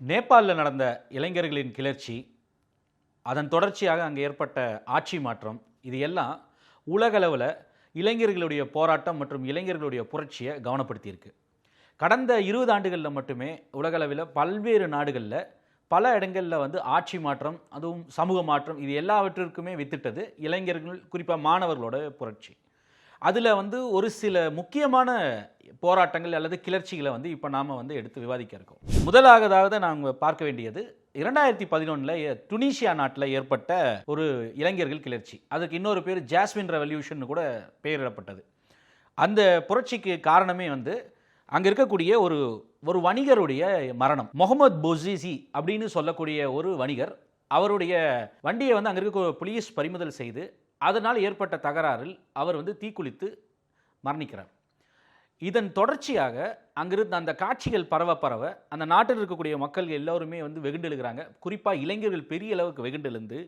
நேபாளில் நடந்த இளைஞர்களின் கிளர்ச்சி, அதன் தொடர்ச்சியாக அங்கே ஏற்பட்ட ஆட்சி மாற்றம், இது எல்லாம் உலகளவில் இளைஞர்களுடைய போராட்டம் மற்றும் இளைஞர்களுடைய புரட்சியை கவனப்படுத்தியிருக்கு. கடந்த 20 ஆண்டுகளில் மட்டுமே உலகளவில் பல்வேறு நாடுகளில் பல இடங்களில் ஆட்சி மாற்றம், அதுவும் சமூக மாற்றம், இது எல்லாவற்றிற்குமே வித்திட்டது இளைஞர்கள், குறிப்பாக மாணவர்களோட புரட்சி. அதில் ஒரு சில முக்கியமான போராட்டங்கள் அல்லது கிளர்ச்சிகளை இப்போ நாம் எடுத்து விவாதிக்க இருக்கோம். முதலாவதாக நாங்கள் பார்க்க வேண்டியது 2011 டுனிஷியா நாட்டில் ஏற்பட்ட ஒரு இளைஞர்கள் கிளர்ச்சி. அதுக்கு இன்னொரு பேர் ஜாஸ்மின் ரெவல்யூஷன் கூட பெயரிடப்பட்டது. அந்த புரட்சிக்கு காரணமே அங்கே இருக்கக்கூடிய ஒரு வணிகருடைய மரணம். முகமது போசிசி அப்படின்னு சொல்லக்கூடிய ஒரு வணிகர், அவருடைய வண்டியை அங்கே இருக்க போலீஸ் பறிமுதல் செய்து அதனால் ஏற்பட்ட தகராறில் அவர் தீக்குளித்து மரணிக்கிறார். இதன் தொடர்ச்சியாக அங்கிருந்த அந்த காட்சிகள் பரவ அந்த நாட்டில் இருக்கக்கூடிய மக்கள் எல்லோருமே வெகுண்டெழுகிறாங்க. குறிப்பாக இளைஞர்கள் பெரிய அளவுக்கு வெகுண்டெழுந்து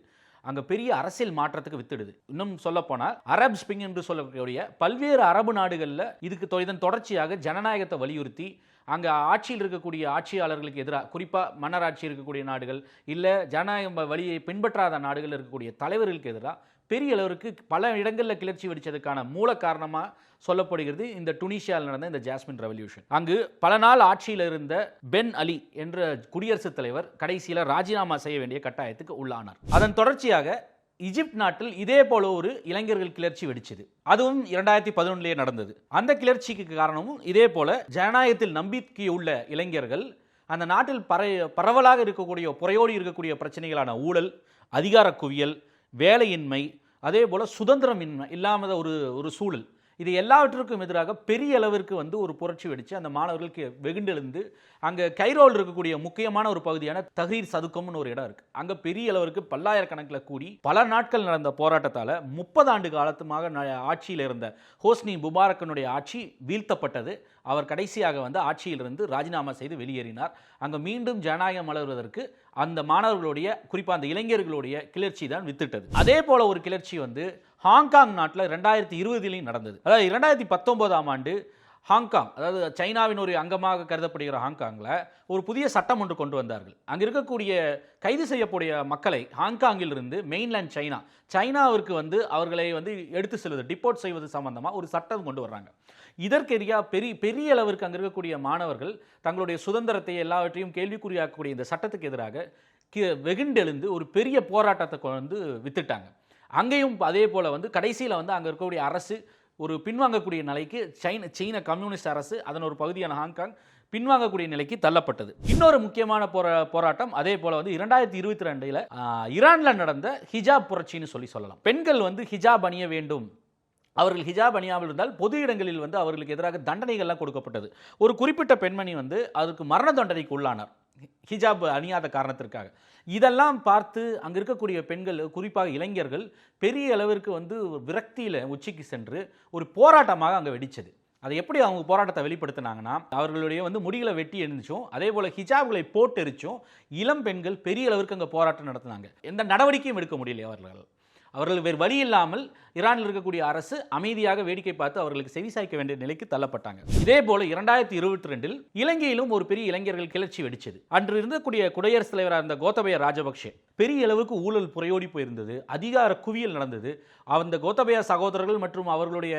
அங்கே பெரிய அரசியல் மாற்றத்துக்கு வித்திடுது. இன்னும் சொல்லப்போனால் அரப் ஸ்பிரிங் என்று சொல்லக்கூடிய பல்வேறு அரபு நாடுகளில் இதன் தொடர்ச்சியாக ஜனநாயகத்தை வலியுறுத்தி அங்கே ஆட்சியில் இருக்கக்கூடிய ஆட்சியாளர்களுக்கு எதிராக, குறிப்பாக மன்னராட்சி இருக்கக்கூடிய நாடுகள் இல்லை ஜனநாயக வழியை பின்பற்றாத நாடுகள் இருக்கக்கூடிய தலைவர்களுக்கு எதிராக பெரிய அளவிற்கு பல இடங்களில் கிளர்ச்சி வெடித்ததுக்கான மூல காரணமாக சொல்லப்படுகிறது இந்த டுனிஷியாவில் நடந்த இந்த ஜாஸ்மின் ரெவல்யூஷன். அங்கு பல நாள் ஆட்சியில் இருந்த பென் அலி என்ற குடியரசுத் தலைவர் கடைசியில் ராஜினாமா செய்ய வேண்டிய கட்டாயத்துக்கு உள்ளானார். அதன் தொடர்ச்சியாக ஈஜிப்ட் நாட்டில் இதே போல ஒரு இளைஞர்கள் கிளர்ச்சி வெடிச்சது. அதுவும் 2011 நடந்தது. அந்த கிளர்ச்சிக்கு காரணமும் இதே போல ஜனநாயகத்தில் நம்பிக்கையுள்ள இளைஞர்கள் அந்த நாட்டில் பரவலாக இருக்கக்கூடிய புறையோடி இருக்கக்கூடிய பிரச்சனைகளான ஊழல், அதிகார குவியல், வேலையின்மை, அதே போல் சுதந்திரமின்மை இல்லாமல் ஒரு சூழல், இது எல்லாவற்றிற்கும் எதிராக பெரிய அளவிற்கு ஒரு புரட்சி வெடித்து அந்த மாணவர்களுக்கு வெகுண்டெழுந்து அங்கே கைரோவில் இருக்கக்கூடிய முக்கியமான ஒரு பகுதியான தஹ்ரீர் சதுக்கம்னு ஒரு இடம் இருக்குது. அங்கே பெரிய அளவிற்கு பல்லாயிரக்கணக்கில் கூடி பல நாட்கள் நடந்த போராட்டத்தால் 30 ஆண்டு காலத்துமாக ஆட்சியில் இருந்த ஹோஸ்னி முபாரக்கனுடைய ஆட்சி வீழ்த்தப்பட்டது. அவர் கடைசியாக ஆட்சியிலிருந்து ராஜினாமா செய்து வெளியேறினார். அங்கே மீண்டும் ஜனநாயகம் மலர்வதற்கு அந்த மாணவர்களுடைய, குறிப்பாக அந்த இளைஞர்களுடைய கிளர்ச்சி தான் வித்திட்டது. அதே போல ஒரு கிளர்ச்சி ஹாங்காங் நாட்டில் 2020 நடந்தது. அதாவது 2019 ஆண்டு ஹாங்காங், அதாவது சைனாவின் ஒரு அங்கமாக கருதப்படுகிற ஹாங்காங்கில் ஒரு புதிய சட்டம் ஒன்று கொண்டு வந்தார்கள். அங்கே இருக்கக்கூடிய கைது செய்யக்கூடிய மக்களை ஹாங்காங்கில் இருந்து மெயின்லேண்ட் சைனாவிற்கு அவர்களை எடுத்து செல்வது, டிப்போர்ட் செய்வது சம்பந்தமாக ஒரு சட்டம் கொண்டு வர்றாங்க. இதற்கெதிராக பெரிய அளவிற்கு அங்கே இருக்கக்கூடிய மாணவர்கள் தங்களுடைய சுதந்திரத்தை எல்லாவற்றையும் கேள்விக்குறியாக்கக்கூடிய இந்த சட்டத்துக்கு எதிராக வெகுண்டெழுந்து ஒரு பெரிய போராட்டத்தை வித்துட்டாங்க. அங்கேயும் அதே போல் கடைசியில் அங்கே இருக்கக்கூடிய அரசு ஒரு பின்வாங்கக்கூடிய நிலைக்கு சீன கம்யூனிஸ்ட் அரசு, அதன் ஒரு பகுதியான ஹாங்காங் பின்வாங்கக்கூடிய நிலைக்கு தள்ளப்பட்டது. இன்னொரு முக்கியமான போராட்டம் அதே போல் 2022 ஈரானில் நடந்த ஹிஜாப் புரட்சின்னு சொல்லலாம். பெண்கள் ஹிஜாப் அணிய வேண்டும், அவர்கள் ஹிஜாப் அணியாமல் இருந்தால் பொது இடங்களில் அவர்களுக்கு எதிராக தண்டனைகள்லாம் கொடுக்கப்பட்டது. ஒரு குறிப்பிட்ட பெண்மணி அதுக்கு மரண தண்டனைக்கு உள்ளானார் ஹிஜாப் அணியாத காரணத்திற்காக. இதெல்லாம் பார்த்து அங்கே இருக்கக்கூடிய பெண்கள், குறிப்பாக இளைஞர்கள் பெரிய அளவிற்கு விரக்தியில் உச்சிக்கு சென்று ஒரு போராட்டமாக அங்கே வெடிச்சது. அதை எப்படி அவங்க போராட்டத்தை வெளிப்படுத்தினாங்கன்னா, அவர்களுடைய முடிகளை வெட்டி எரிஞ்சும் அதே போல் ஹிஜாப்களை போட்டு எரிச்சும் இளம் பெண்கள் பெரிய அளவிற்கு அங்கே போராட்டம் நடத்தினாங்க. எந்த நடவடிக்கையும் எடுக்க முடியல. அவர்கள் வேறு வழி இல்லாமல் ஈரானில் இருக்கக்கூடிய அரசு அமைதியாக வேடிக்கை பார்த்து அவர்களுக்கு செவிசாய்க்க வேண்டிய நிலைக்கு தள்ளப்பட்டாங்க. இதே போல 2022 இலங்கையிலும் ஒரு பெரிய இளைஞர்கள் கிளர்ச்சி வெடிச்சது. அன்று இருந்தக்கூடிய குடியரசுத் தலைவராக இருந்த கோத்தபய ராஜபக்ஷே பெரிய அளவுக்கு ஊழல் புறையோடி போயிருந்தது, அதிகார குவியல் நடந்தது. அந்த கோத்தபய சகோதரர்கள் மற்றும் அவர்களுடைய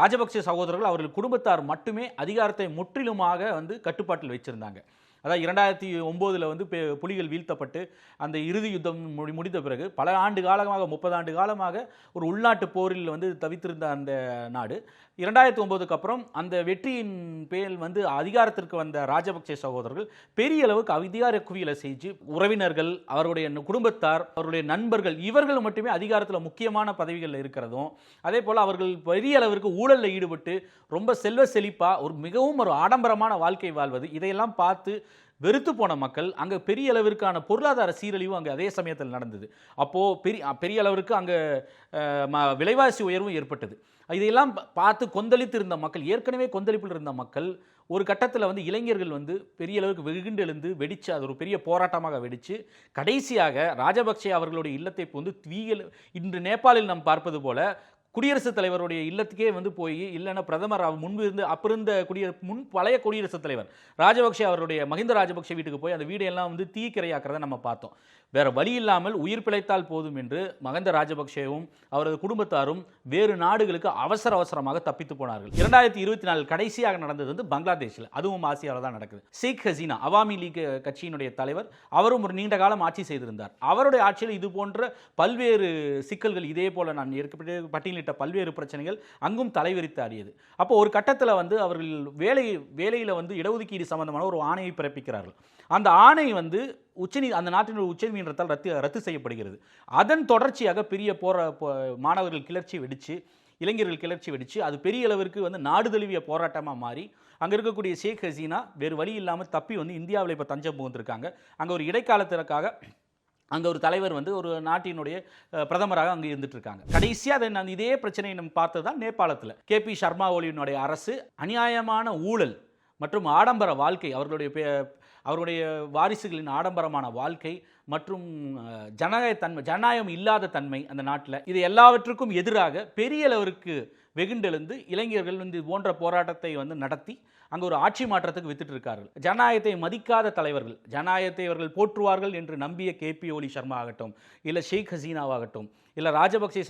ராஜபக்ஷே சகோதரர்கள் அவர்கள் குடும்பத்தார் மட்டுமே அதிகாரத்தை முற்றிலுமாக கட்டுப்பாட்டில் வச்சிருந்தாங்க. அதாவது 2009 புலிகள் வீழ்த்தப்பட்டு அந்த இறுதி யுத்தம் முடிந்த பிறகு பல ஆண்டு காலமாக, 30 ஆண்டு காலமாக ஒரு உள்நாட்டு போரில் தவித்திருந்த அந்த நாடு 2009க்கு அப்புறம் அந்த வெற்றியின் பேர் அதிகாரத்திற்கு வந்த ராஜபக்சே சகோதரர்கள் பெரிய அளவுக்கு அதிகார குவியலை செஞ்சு உறவினர்கள், அவருடைய குடும்பத்தார், அவருடைய நண்பர்கள், இவர்கள் மட்டுமே அதிகாரத்தில் முக்கியமான பதவிகளில் இருக்கிறதும், அதே போல் அவர்கள் பெரிய அளவிற்கு ஊழலில் ஈடுபட்டு ரொம்ப செல்வ செழிப்பாக மிகவும் ஒரு ஆடம்பரமான வாழ்க்கை வாழ்வது, இதையெல்லாம் பார்த்து வெறுத்து போன மக்கள் அங்கே பெரிய அளவிற்கான பொருளாதார சீரழிவும் அங்கே அதே சமயத்தில் நடந்தது. அப்போது பெரிய அளவிற்கு அங்கே விலைவாசி உயர்வும் ஏற்பட்டது. இதையெல்லாம் பார்த்து கொந்தளித்து இருந்த மக்கள், ஏற்கனவே கொந்தளிப்பில் இருந்த மக்கள் ஒரு கட்டத்தில் இளைஞர்கள் பெரிய அளவுக்கு வெகுண்டெழுந்து வெடித்து அது ஒரு பெரிய போராட்டமாக வெடித்து கடைசியாக ராஜபக்சே அவர்களுடைய இல்லத்தை தீயில் இன்று நேபாளில் நாம் பார்ப்பது போல குடியரசுத் தலைவருடைய இல்லத்துக்கே வந்து போய், இல்லைன்னா பிரதமர் முன்பு இருந்து அப்ப இருந்த பழைய குடியரசுத் தலைவர் ராஜபக்சே அவருடைய மஹிந்த ராஜபக்சே வீட்டுக்கு போய் அந்த வீடையெல்லாம் வந்து தீக்கிரையாக்குறதை நம்ம பார்த்தோம். வேற வழி இல்லாமல் உயிர் பிழைத்தால் போதும் என்று மஹிந்த ராஜபக்சேவும் அவரது குடும்பத்தாரும் வேறு நாடுகளுக்கு அவசரமாக தப்பித்து போனார்கள். 2024 கடைசியாக நடந்தது வந்து பங்களாதேஷில், அதுவும் ஆசியாவில் தான் நடக்குது. ஷேக் ஹசீனா அவாமி லீக் கட்சியினுடைய தலைவர், அவரும் ஒரு நீண்ட காலம் ஆட்சி செய்திருந்தார். அவருடைய ஆட்சியில் இது போன்ற பல்வேறு சிக்கல்கள், இதே போல நான் பட்டியலிட்ட பல்வேறு பிரச்சனைகள் அங்கும் தலைவிரித்து ஆடியது. அப்போ ஒரு கட்டத்தில் வந்து அவர்கள் வேலையில் வந்து இடஒதுக்கீடு சம்பந்தமான ஒரு ஆணையை பிறப்பிக்கிறார்கள். அந்த ஆணை வந்து அந்த நாட்டினுடைய உச்சநீதிமன்றத்தால் ரத்து செய்யப்படுகிறது. அதன் தொடர்ச்சியாக பெரிய மாணவர்கள் கிளர்ச்சி வெடிச்சு, இளைஞர்கள் கிளர்ச்சி வெடிச்சு, அது பெரிய அளவிற்கு வந்து நாடு தழுவிய போராட்டமாக மாறி, அங்கே இருக்கக்கூடிய ஷேக் ஹசீனா வேறு வழி இல்லாமல் தப்பி வந்து இந்தியாவில் இப்போ தஞ்சம் புகுந்திருக்காங்க. அங்கே ஒரு இடைக்காலத்திற்காக அங்கே ஒரு தலைவர் வந்து ஒரு நாட்டினுடைய பிரதமராக அங்கே இருந்துட்டு இருக்காங்க. கடைசியாக இதே பிரச்சனையை நம்ம பார்த்தது தான் நேபாளத்தில். KP சர்மா ஒலியினுடைய அரசு அநியாயமான ஊழல் மற்றும் ஆடம்பர வாழ்க்கை, அவருடைய வாரிசுகளின் ஆடம்பரமான வாழ்க்கை மற்றும் ஜனநாயகம் இல்லாத தன்மை அந்த நாட்டில், இது எல்லாவற்றுக்கும் எதிராக பெரிய அளவிற்கு வெகுண்டெழுந்து இளைஞர்கள் வந்து போன்ற போராட்டத்தை வந்து நடத்தி அங்கே ஒரு ஆட்சி மாற்றத்துக்கு வித்துட்டு இருக்கார்கள். ஜனநாயகத்தை மதிக்காத தலைவர்கள், ஜனநாயகத்தை அவர்கள் போற்றுவார்கள் என்று நம்பிய KP ஒலி சர்மா ஆகட்டும், இல்லை ஷேக் ஹசீனாவாகட்டும், இல்லை ராஜபக்சே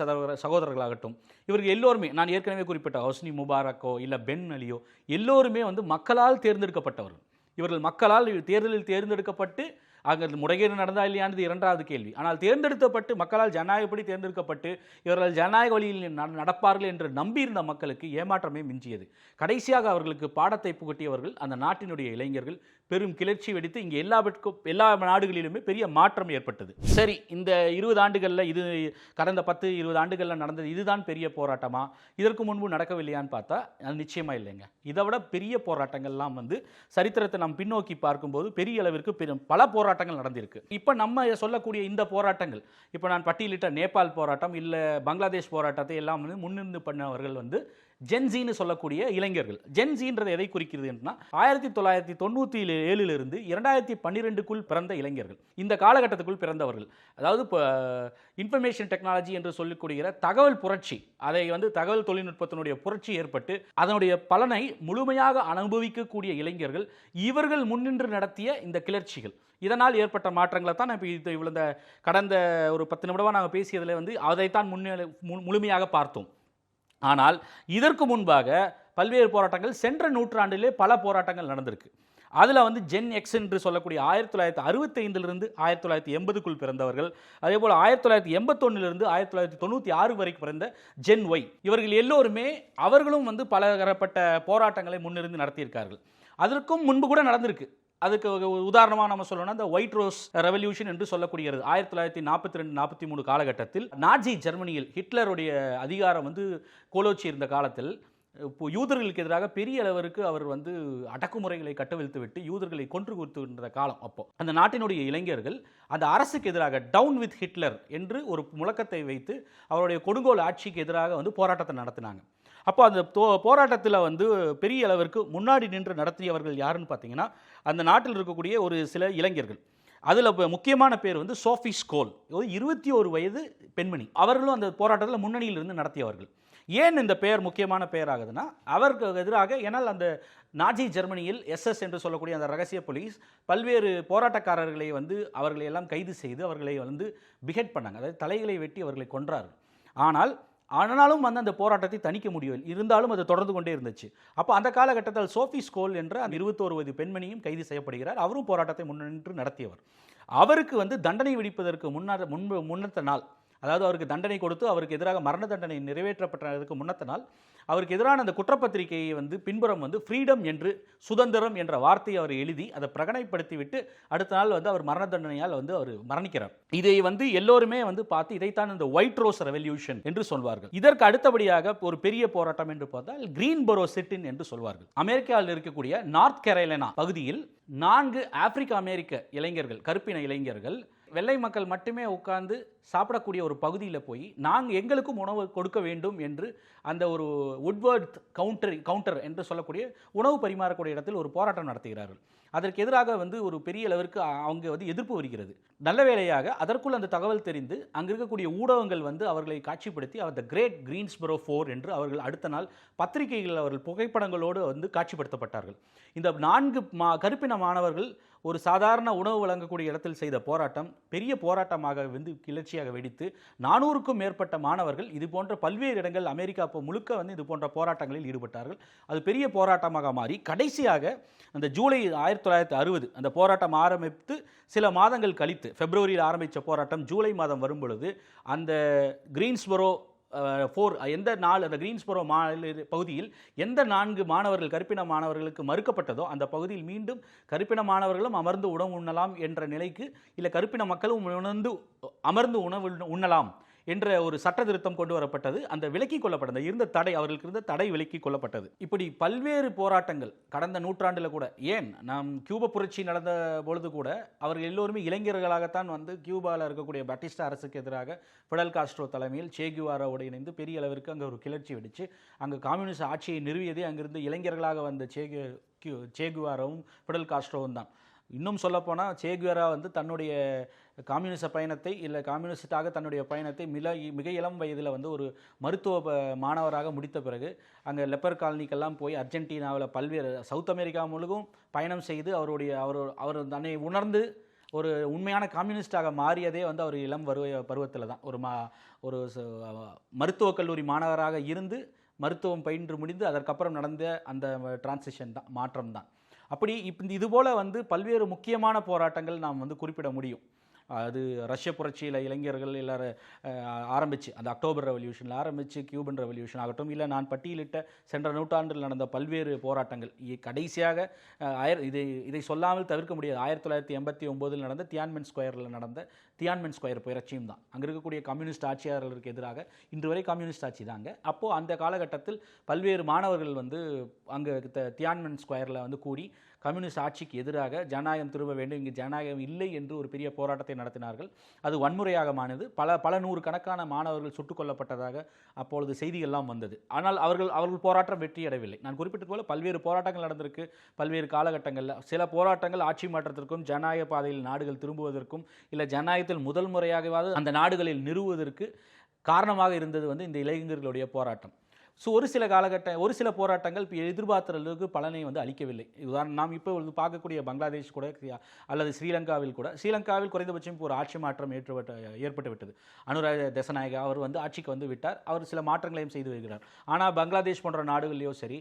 சகோதரர்களாகட்டும், இவர்கள் எல்லோருமே, நான் ஏற்கனவே குறிப்பிட்ட ஹொஸ்னி முபாரக்கோ இல்லை பென் அலியோ, எல்லோருமே வந்து மக்களால் தேர்ந்தெடுக்கப்பட்டவர்கள். இவர்கள் மக்களால் தேர்தலில் தேர்ந்தெடுக்கப்பட்டு, அங்கே முறைகேடு நடந்தா இல்லையானது இரண்டாவது கேள்வி. ஆனால் தேர்ந்தெடுக்கப்பட்டு, மக்களால் ஜனநாயகப்படி தேர்ந்தெடுக்கப்பட்டு இவர்கள் ஜனநாயக வழியில் நடப்பார்கள் என்று நம்பியிருந்த மக்களுக்கு ஏமாற்றமே மிஞ்சியது. கடைசியாக அவர்களுக்கு பாடத்தை புகட்டியவர்கள் அந்த நாட்டினுடைய இளைஞர்கள். பெரும் கிளர்ச்சி வெடித்து இங்கே எல்லா நாடுகளிலுமே பெரிய மாற்றம் ஏற்பட்டது. சரி, இந்த 20 ஆண்டுகளில் இது கடந்த 10-20 ஆண்டுகளில் நடந்தது இதுதான் பெரிய போராட்டமா, இதற்கு முன்பு நடக்கவில்லையான்னு பார்த்தா அது நிச்சயமா இல்லைங்க. இதை விட பெரிய போராட்டங்கள்லாம் வந்து சரித்திரத்தை நாம் பின்னோக்கி பார்க்கும்போது பெரிய அளவிற்கு பல போராட்டங்கள் நடந்திருக்கு. இப்போ நம்ம சொல்லக்கூடிய இந்த போராட்டங்கள், இப்போ நான் பட்டியலிட்ட நேபாள் போராட்டம் இல்லை பங்களாதேஷ் போராட்டத்தை எல்லாம் வந்து முன்னிருந்து பண்ணவர்கள் வந்து ஜென்சின்னு சொல்லக்கூடிய இளைஞர்கள். ஜென்சின்றது எதை குறிக்கிறது என்றால் 1997 2012க்குள் பிறந்த இளைஞர்கள், இந்த காலகட்டத்துக்குள் பிறந்தவர்கள். அதாவது இப்போ இன்ஃபர்மேஷன் டெக்னாலஜி என்று சொல்லக்கூடிய தகவல் புரட்சி, அதை வந்து தகவல் தொழில்நுட்பத்தினுடைய புரட்சி ஏற்பட்டு அதனுடைய பலனை முழுமையாக அனுபவிக்கக்கூடிய இளைஞர்கள். இவர்கள் முன்னின்று நடத்திய இந்த கிளர்ச்சிகள், இதனால் ஏற்பட்ட மாற்றங்களை தான் இப்போ இவ்வளோ கடந்த ஒரு 10 நிமிடமாக நாங்கள் பேசியதில் வந்து அதைத்தான் முழுமையாக பார்த்தோம். ஆனால் இதற்கு முன்பாக பல்வேறு போராட்டங்கள், சென்ற நூற்றாண்டிலே பல போராட்டங்கள் நடந்திருக்கு. அதில் வந்து ஜென் எக்ஸ் என்று சொல்லக்கூடிய 1965 1980க்குள் பிறந்தவர்கள், அதே போல் 1981 1996 வரைக்கும் பிறந்த ஜென் ஒய், இவர்கள் எல்லோருமே அவர்களும் வந்து பலதரப்பட்ட போராட்டங்களை முன்னிருந்து நடத்தியிருக்கார்கள். அதற்கும் முன்பு கூட நடந்திருக்கு. அதுக்கு உதாரணமாக நம்ம சொல்லணும்னா இந்த ஒயிட் ரோஸ் ரெவல்யூஷன் என்று சொல்லக்கூடியது 1942-43 காலகட்டத்தில் நாஜி ஜெர்மனியில் ஹிட்லருடைய அதிகாரம் வந்து கோலோச்சி இருந்த காலத்தில் யூதர்களுக்கு எதிராக பெரிய அளவிற்கு அவர் வந்து அடக்குமுறைகளை கட்டவிழ்த்து விட்டு யூதர்களை கொன்று கொடுத்துகின்ற காலம். அப்போ அந்த நாட்டினுடைய இளைஞர்கள் அந்த அரசுக்கு எதிராக டவுன் வித் ஹிட்லர் என்று ஒரு முழக்கத்தை வைத்து அவருடைய கொடுங்கோல் ஆட்சிக்கு எதிராக வந்து போராட்டத்தை நடத்தினாங்க. அப்போ அந்த போராட்டத்தில் வந்து பெரிய அளவிற்கு முன்னாடி நின்று நடத்தியவர்கள் யாருன்னு பார்த்தீங்கன்னா அந்த நாட்டில் இருக்கக்கூடிய ஒரு சில இளைஞர்கள். அதில் முக்கியமான பேர் வந்து சோஃபி ஸ்கோல், 21 வயது பெண்மணி. அவர்களும் அந்த போராட்டத்தில் முன்னணியில் இருந்து நடத்தியவர்கள். ஏன் இந்த பெயர் முக்கியமான பெயர் ஆகுதுன்னா, அவருக்கு எதிராக, ஏன்னால் அந்த நாஜி ஜெர்மனியில் SS என்று சொல்லக்கூடிய அந்த ரகசிய போலீஸ் பல்வேறு போராட்டக்காரர்களை வந்து அவர்களை எல்லாம் கைது செய்து அவர்களை வந்து பிஹெட் பண்ணாங்க, அதாவது தலைகளை வெட்டி அவர்களை கொன்றார்கள். ஆனாலும் வந்து அந்த போராட்டத்தை தணிக்க முடியவில்லை, இருந்தாலும் அது தொடர்ந்து கொண்டே இருந்துச்சு. அப்போ அந்த காலகட்டத்தில் சோஃபி ஸ்கோல் என்ற அந்த 21 வயது பெண்மணியும் கைது செய்யப்படுகிறார். அவரும் போராட்டத்தை முன்னின்று நடத்தியவர். அவருக்கு வந்து தண்டனை விதிப்பதற்கு முன்னத்த நாள், அதாவது அவருக்கு தண்டனை கொடுத்து அவருக்கு எதிராக மரண தண்டனை நிறைவேற்றப்பட்டதற்கு முன்னத்த நாள் அவருக்கு எதிரான அந்த குற்றப்பத்திரிகையை வந்து பின்புறம் வந்து ஃப்ரீடம் என்று, சுதந்திரம் என்ற வார்த்தையை அவர் எழுதி அதை பிரகடனைப்படுத்திவிட்டு அடுத்த நாள் வந்து அவர் மரண தண்டனையால் வந்து அவர் மரணிக்கிறார். இதை வந்து எல்லோருமே வந்து பார்த்து இதைத்தான் இந்த ஒயிட் ரோஸ் ரெவல்யூஷன் என்று சொல்வார்கள். இதற்கு அடுத்தபடியாக ஒரு பெரிய போராட்டம் என்று பார்த்தால் கிரீன்பரோ சிட்டின் என்று சொல்வார்கள். அமெரிக்காவில் இருக்கக்கூடிய நார்த் கேரோலினா பகுதியில் 4 ஆப்பிரிக்க அமெரிக்க இளைஞர்கள், கருப்பின இளைஞர்கள், வெள்ளை மக்கள் மட்டுமே உட்கார்ந்து சாப்பிடக்கூடிய ஒரு பகுதியில் போய் நாங்கள் எங்களுக்கும் உணவு கொடுக்க வேண்டும் என்று அந்த ஒரு வுட்வர்த் கவுண்டர் என்று சொல்லக்கூடிய உணவு பரிமாறக்கூடிய இடத்தில் ஒரு போராட்டம் நடத்துகிறார்கள். அதற்கு எதிராக வந்து ஒரு பெரிய அளவிற்கு அவங்க வந்து எதிர்ப்பு வருகிறது. நல்ல வேளையாக அதற்குள் அந்த தகவல் தெரிந்து அங்கே இருக்கக்கூடிய ஊடகங்கள் வந்து அவர்களை காட்சிப்படுத்தி த கிரேட் கிரீன்ஸ்பரோ 4 என்று அவர்கள் அடுத்த நாள் பத்திரிகைகள் அவர்கள் புகைப்படங்களோடு வந்து காட்சிப்படுத்தப்பட்டார்கள். இந்த 4 கருப்பின மாணவர்கள் ஒரு சாதாரண உணவு வழங்கக்கூடிய இடத்தில் செய்த போராட்டம் பெரிய போராட்டமாக வந்து கிளர்ச்சியாக வெடித்து 400க்கும் மேற்பட்ட மாணவர்கள் இது போன்ற பல்வேறு இடங்கள் அமெரிக்கா முழுக்க வந்து இது போன்ற போராட்டங்களில் ஈடுபட்டார்கள். அது பெரிய போராட்டமாக மாறி கடைசியாக அந்த ஜூலை 1960 அந்த போராட்டம் ஆரம்பித்து சில மாதங்கள் கழித்து பிப்ரவரியில் ஆரம்பித்த போராட்டம் ஜூலை மாதம் வரும் பொழுது அந்த கிரீன்ஸ்பரோ 4 எந்த நாள் அந்த கிரீன்ஸ்பரோ பகுதியில் எந்த 4 மாணவர்கள் கருப்பின மாணவர்களுக்கு மறுக்கப்பட்டதோ அந்த பகுதியில் மீண்டும் கருப்பின மாணவர்களும் அமர்ந்து உணவு உண்ணலாம் என்ற நிலைக்கு, இல்லை கருப்பின மக்களும் அமர்ந்து உணவு உண்ணலாம் என்ற ஒரு சட்ட திருத்தம் கொண்டு வரப்பட்டது. அந்த விலக்கிக் கொள்ளப்பட்டது, இருந்த தடை, அவர்களுக்கு இருந்த தடை விலக்கிக் கொள்ளப்பட்டது. இப்படி பல்வேறு போராட்டங்கள் கடந்த நூற்றாண்டில் கூட, ஏன் நாம் கியூபா புரட்சி நடந்த பொழுது கூட அவர்கள் எல்லோருமே இளைஞர்களாகத்தான் வந்து கியூபாவில் இருக்கக்கூடிய பேட்டிஸ்டா அரசுக்கு எதிராக ஃபிடல் காஸ்ட்ரோ தலைமையில் சே குவேராவோடு இணைந்து பெரிய அளவிற்கு அங்கே ஒரு கிளர்ச்சி வெடித்து அங்கே கம்யூனிஸ்ட் ஆட்சியை நிறுவியதே அங்கிருந்து இளைஞர்களாக வந்த சே குவேராவும் ஃபிடல் காஸ்ட்ரோவும் தான். இன்னும் சொல்லப்போனால் சே குவேரா வந்து தன்னுடைய கம்யூனிச பயணத்தை, இல்லை கம்யூனிஸ்டாக தன்னுடைய பயணத்தை மிக இளம் வயதில் வந்து ஒரு மருத்துவ மாணவராக முடித்த பிறகு அங்கே லெப்பர் காலனிக்கெல்லாம் போய் அர்ஜென்டினாவில் பல்வேறு சவுத் அமெரிக்கா முழுவதும் பயணம் செய்து அவர் தன்னை உணர்ந்து ஒரு உண்மையான கம்யூனிஸ்டாக மாறியதே வந்து அவர் இளம் பருவத்தில் தான். ஒரு மருத்துவக் கல்லூரி மாணவராக இருந்து மருத்துவம் பயின்று முடிந்து அதற்கப்புறம் நடந்த அந்த டிரான்சிஷன் தான், மாற்றம் தான். அப்படி இதுபோல் வந்து பல்வேறு முக்கியமான போராட்டங்கள் நாம் வந்து குறிப்பிட முடியும். அது ரஷ்ய புரட்சியில் இளைஞர்கள் எல்லாரும் ஆரம்பித்து அந்த அக்டோபர் ரெவல்யூஷனில் ஆரம்பித்து கியூபன் ரெவல்யூஷன் ஆகட்டும், இல்லை நான் பட்டியலிட்ட சென்ற நூற்றாண்டில் நடந்த பல்வேறு போராட்டங்கள், கடைசியாக இதை சொல்லாமல் தவிர்க்க முடியாது 1989 நடந்த தியான்மென் ஸ்கொயர் புரட்சியும் தான். அங்கே இருக்கக்கூடிய கம்யூனிஸ்ட் ஆட்சியாளர்களுக்கு எதிராக இன்று வரை கம்யூனிஸ்ட் ஆட்சி தாங்க. அப்போது அந்த காலகட்டத்தில் பல்வேறு மாணவர்கள் வந்து அங்கே தியான்மென் ஸ்கொயரில் வந்து கூடி கம்யூனிஸ்ட் ஆட்சிக்கு எதிராக ஜனநாயகம் திரும்ப வேண்டும், இங்கு ஜனநாயகம் இல்லை என்று ஒரு பெரிய போராட்டத்தை நடத்தினார்கள். அது வன்முறையாக மாறினது. பல நூறு கணக்கான மாணவர்கள் சுட்டுக் கொல்லப்பட்டதாக அப்பொழுது செய்திகள்லாம் வந்தது. ஆனால் அவர்கள் போராட்டம் வெற்றியடையவில்லை. நான் குறிப்பிட்டது போல பல்வேறு போராட்டங்கள் நடந்திருக்கு. பல்வேறு காலகட்டங்களில் சில போராட்டங்கள் ஆட்சி மாற்றத்திற்கும் ஜனநாயக பாதையில் நாடுகள் திரும்புவதற்கும், இல்லை ஜனநாயகத்தில் முதல் முறையாகவாவது அந்த நாடுகளில் நிறுவுவதற்கு காரணமாக இருந்தது வந்து இந்த இளைஞர்களுடைய போராட்டம். ஸோ ஒரு சில போராட்டங்கள் எதிர்பார்த்த அளவுக்கு பலனை வந்து அளிக்கவில்லை. உதாரணம், நாம் இப்போ பார்க்கக்கூடிய பங்களாதேஷ் கூட அல்லது ஸ்ரீலங்காவில் குறைந்தபட்சம் இப்போ ஒரு ஆட்சி மாற்றம் ஏற்பட்டு விட்டது. அனுராக் தெசநாயகா அவர் வந்து ஆட்சிக்கு வந்து விட்டார். அவர் சில மாற்றங்களையும் செய்து வருகிறார். ஆனால் பங்களாதேஷ் போன்ற நாடுகளிலேயோ சரி,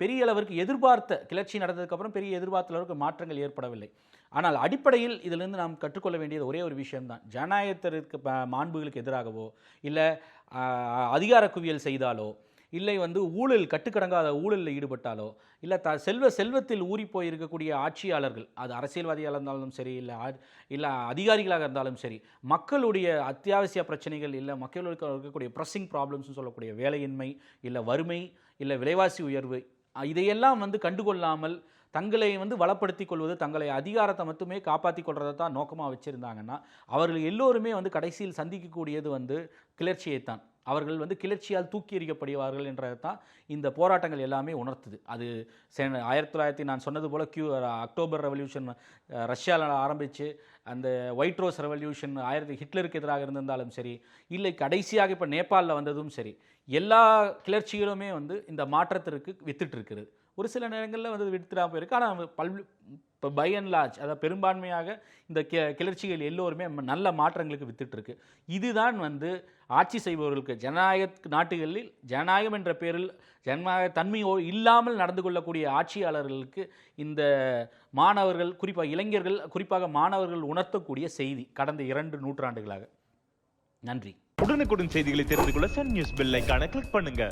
பெரிய அளவிற்கு எதிர்பார்த்த கிளர்ச்சி நடந்ததுக்கப்புறம் பெரிய எதிர்பார்த்த அளவுக்கு மாற்றங்கள் ஏற்படவில்லை. ஆனால் அடிப்படையில் இதிலிருந்து நாம் கற்றுக்கொள்ள வேண்டியது ஒரே ஒரு விஷயம்தான். ஜனநாயகத்திற்கு மாண்புகளுக்கு எதிராகவோ, இல்லை அதிகார குவியல் செய்தாலோ, இல்லை வந்து கட்டுக்கடங்காத ஊழலில் ஈடுபட்டாலோ, இல்லை செல்வத்தில் ஊறி போய் இருக்கக்கூடிய ஆட்சியாளர்கள், அது அரசியல்வாதியாக இருந்தாலும் சரி, இல்லை அதிகாரிகளாக இருந்தாலும் சரி, மக்களுடைய அத்தியாவசிய பிரச்சனைகள், இல்லை மக்களுக்கு இருக்கக்கூடிய ப்ரெஸ்ஸிங் ப்ராப்ளம்ஸ்னு சொல்லக்கூடிய வேலையின்மை, இல்லை வறுமை, இல்லை விலைவாசி உயர்வு, இதையெல்லாம் வந்து கண்டுகொள்ளாமல் தங்களை வந்து வளப்படுத்திக் கொள்வது, தங்களை அதிகாரத்தை மட்டுமே காப்பாற்றி கொள்றதை தான் நோக்கமாக வச்சுருந்தாங்கன்னா அவர்கள் எல்லோருமே வந்து கடைசியில் சந்திக்கக்கூடியது வந்து கிளர்ச்சியைத்தான். அவர்கள் வந்து கிளர்ச்சியால் தூக்கி எறியப்படுவார்கள் என்றதை தான் இந்த போராட்டங்கள் எல்லாமே உணர்த்துது. அது 1900 நான் சொன்னது போல் அக்டோபர் ரெவல்யூஷன் ரஷ்யாவில் ஆரம்பித்து அந்த ஒயிட் ரோஸ் ரெவல்யூஷன் ஹிட்லருக்கு எதிராக இருந்திருந்தாலும் சரி, இல்லை கடைசியாக இப்போ நேபாளில் வந்ததும் சரி, எல்லா கிளர்ச்சிகளுமே வந்து இந்த மாற்றத்திற்கு வித்துட்டு இருக்குது. ஒரு சில நேரங்களில் வந்து விடுத்துடாமல் போயிருக்கு. ஆனால் இப்போ பை அண்ட் லார்ஜ், அதாவது பெரும்பான்மையாக இந்த கிளர்ச்சிகள் எல்லோருமே நல்ல மாற்றங்களுக்கு வித்துட்டு இருக்கு. இதுதான் வந்து ஆட்சி செய்பவர்களுக்கு, ஜனநாயக நாட்டுகளில் ஜனநாயகம் என்ற பேரில் ஜனநாயக தன்மையோ இல்லாமல் நடந்து கொள்ளக்கூடிய ஆட்சியாளர்களுக்கு இந்த மாணவர்கள், குறிப்பாக இளைஞர்கள், குறிப்பாக மாணவர்கள் உணர்த்தக்கூடிய செய்தி கடந்த 2 நூற்றாண்டுகளாக. நன்றி. உடனுக்குடன் செய்திகளை தெரிந்து கொள்ள சன் நியூஸ் பெல் ஐகானை கிளிக் பண்ணுங்க.